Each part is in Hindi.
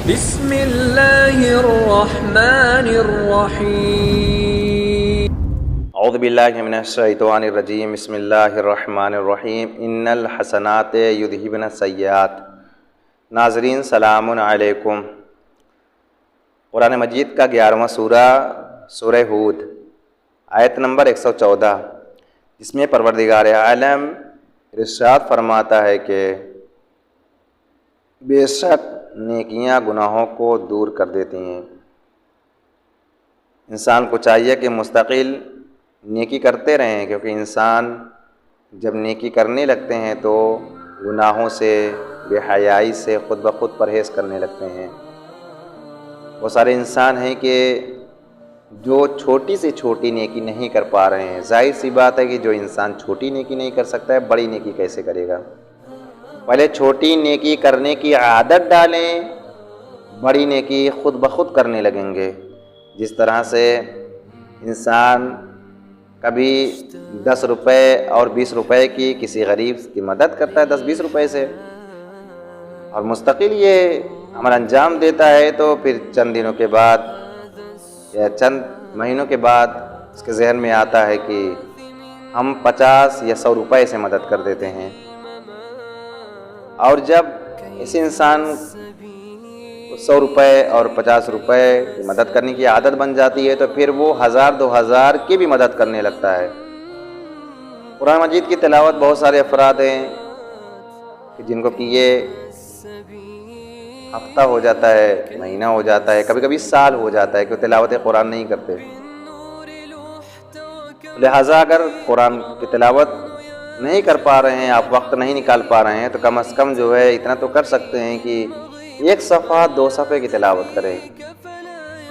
बिस्मिल्लाहिर्रहमानिर्रहीम। औज़ु बिल्लाहि मिनश्शैतानिर्रजीम। बिस्मिल्लाहिर्रहमानिर्रहीम। इन्नल हसनात युज़हिबन सय्यात। नाज़रीन सलामुन अलैकुम। कुरान मजीद का 11वां सूरा सूरह हूद आयत नंबर 114, जिसमें परवरदिगार आलम इरशाद फरमाता है कि बेशक नेकियां गुनाहों को दूर कर देती हैं। इंसान को चाहिए कि मुस्तकिल नेकी करते रहें, क्योंकि इंसान जब नेकी करने लगते हैं तो गुनाहों से, बेहयाई से ख़ुद ब खुद परहेज़ करने लगते हैं। वो सारे इंसान हैं कि जो छोटी से छोटी नेकी नहीं कर पा रहे हैं। जाहिर सी बात है कि जो इंसान छोटी नेकी नहीं कर सकता है, बड़ी नेकी कैसे करेगा। पहले छोटी नेकी करने की आदत डालें, बड़ी नेकी ख़ुद ब खुद करने लगेंगे। जिस तरह से इंसान कभी 10 रुपये और 20 रुपये की किसी गरीब की मदद करता है 10-20 रुपये से, और मुस्तकिल ये अमल अंजाम देता है, तो फिर चंद दिनों के बाद या चंद महीनों के बाद उसके जहन में आता है कि हम 50 या 100 रुपये से मदद कर देते हैं। और जब इस इंसान 100 रुपये और 50 रुपये की मदद करने की आदत बन जाती है, तो फिर वो 1000-2000 की भी मदद करने लगता है। कुरान मजीद की तिलावत बहुत सारे अफराद हैं कि जिनको कि ये हफ्ता हो जाता है, महीना हो जाता है, कभी कभी साल हो जाता है कि तिलावत कुरान नहीं करते। लिहाजा अगर कुरान की तिलावत नहीं कर पा रहे हैं, आप वक्त नहीं निकाल पा रहे हैं, तो कम से कम जो है इतना तो कर सकते हैं कि 1 सफ़ा 2 सफ़े की तिलावत करें,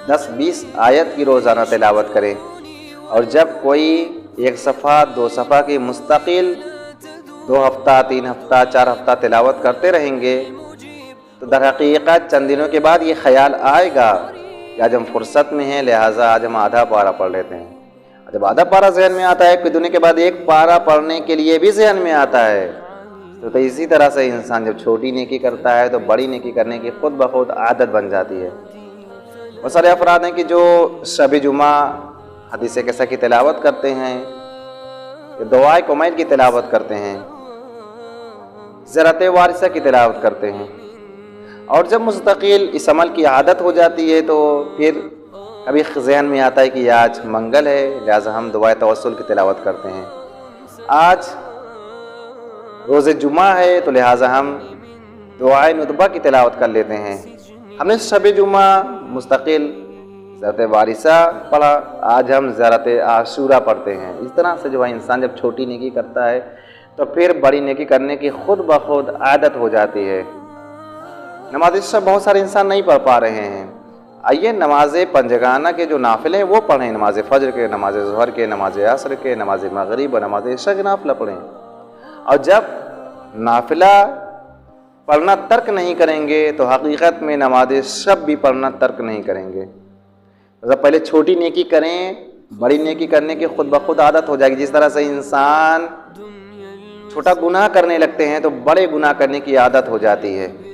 10-20 आयत की रोज़ाना तिलावत करें। और जब कोई 1 सफ़ा 2 सफ़ा की मुस्तकिल 2 हफ्ता 3 हफ्ता 4 हफ्ता तिलावत करते रहेंगे, तो दर हकीकत चंद दिनों के बाद ये ख्याल आएगा कि आज हम फुर्सत में हैं, लिहाजा आज हम आधा पारा पढ़ लेते हैं। जब आधा पारा जहन में आता है, कुछ दिनों के बाद 1 पारा पढ़ने के लिए भी जहन में आता है। तो इसी तरह से इंसान जब छोटी नेकी करता है तो बड़ी नेकी करने की खुद ब खुद आदत बन जाती है। बहुत सारे अफराद हैं कि जो शब जुमा हदीस कैसा की तिलावत करते हैं, दुआए कुमैल की तिलावत करते हैं, ज़रात वारिसा की तिलावत करते हैं। और जब मुस्तकिल इस अमल की आदत हो जाती है, तो फिर अभी जहन में आता है कि आज मंगल है, लिहाजा हम दुआए तवस्सुल की तिलावत करते हैं। आज रोज़े जुमा है, तो लिहाजा हम दुआए नुतबा की तिलावत कर लेते हैं। हमने शब जुमा मुस्तकिल ज़रात वारिसा पढ़ा, आज हम ज़रात आशूरा पढ़ते हैं। इस तरह से जो है इंसान जब छोटी नेकी करता है, तो फिर बड़ी नेकी करने की खुद ब खुद आदत हो जाती है। नमाज शब बहुत सारे इंसान नहीं पढ़ पा रहे हैं। आइए नमाज पंजगाना के जो नाफिले हैं वो पढ़ें, नमाज फजर के, नमाज ज़ोहर के, नमाज असर के, नमाज मगरिब और नमाज इशा के नाफिला पढ़ें। और जब नाफिला पढ़ना तर्क नहीं करेंगे, तो हकीकत में नमाज शब भी पढ़ना तर्क नहीं करेंगे। तो पहले छोटी नेकी करें, बड़ी नेकी करने की खुद ब खुद आदत हो जाएगी। जिस तरह से इंसान छोटा गुनाह करने लगते हैं, तो बड़े गुनाह करने की आदत हो जाती है।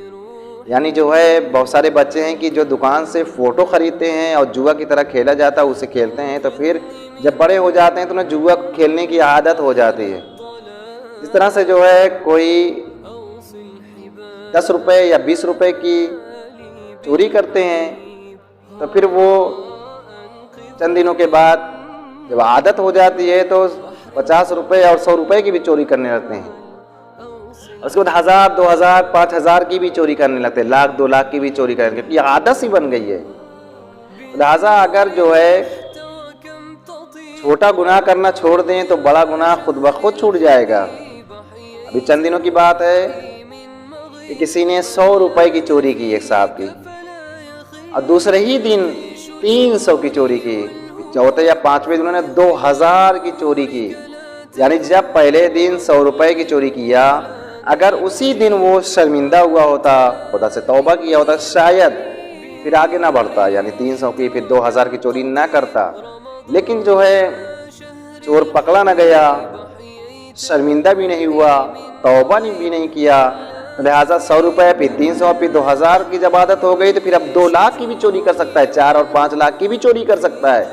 यानी जो है बहुत सारे बच्चे हैं कि जो दुकान से फ़ोटो ख़रीदते हैं और जुआ की तरह खेला जाता है, उसे खेलते हैं, तो फिर जब बड़े हो जाते हैं तो उन्हें जुआ खेलने की आदत हो जाती है। इस तरह से जो है कोई 10 रुपये या 20 रुपये की चोरी करते हैं, तो फिर वो चंद दिनों के बाद जब आदत हो जाती है, तो 50 रुपये और 100 रुपये की भी चोरी करने लगते हैं। उसके बाद 1000, 2000, 5000 की भी चोरी करने लगते हैं, 1,00,000, 2,00,000 की भी चोरी करने लगते हैं। ये आदत सी बन गई है। लिहाजा अगर जो है छोटा गुनाह करना छोड़ दें, तो बड़ा गुनाह खुद ब खुद छूट जाएगा। अभी चंद दिनों की बात है कि किसी ने 100 रुपये की चोरी की एक साहब की, और दूसरे ही दिन 300 की चोरी की, चौथे या 5वें दिन उन्होंने 2000 की चोरी की। यानी जब पहले दिन 100 रुपये की चोरी किया, अगर उसी दिन वो शर्मिंदा हुआ होता, खुदा से तौबा किया होता, शायद फिर आगे ना बढ़ता, यानी 300 की फिर 2000 की चोरी ना करता। लेकिन जो है चोर पकड़ा ना गया, शर्मिंदा भी नहीं हुआ, तौबा भी नहीं किया, लिहाजा 100 रुपये, फिर 300, फिर 2000 की जब आदत हो गई तो फिर अब 2 लाख की भी चोरी कर सकता है, 4 और 5 लाख की भी चोरी कर सकता है।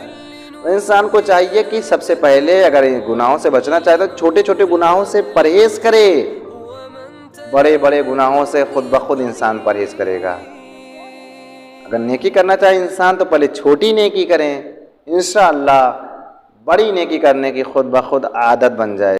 तो इंसान को चाहिए कि सबसे पहले अगर गुनाहों से बचना चाहे तो छोटे छोटे गुनाहों से परहेज़ करे, बड़े बड़े गुनाहों से खुद ब खुद इंसान परहेज़ करेगा। अगर नेकी करना चाहे इंसान तो पहले छोटी नेकी करें, इंशाअल्लाह बड़ी नेकी करने की खुद ब खुद आदत बन जाए।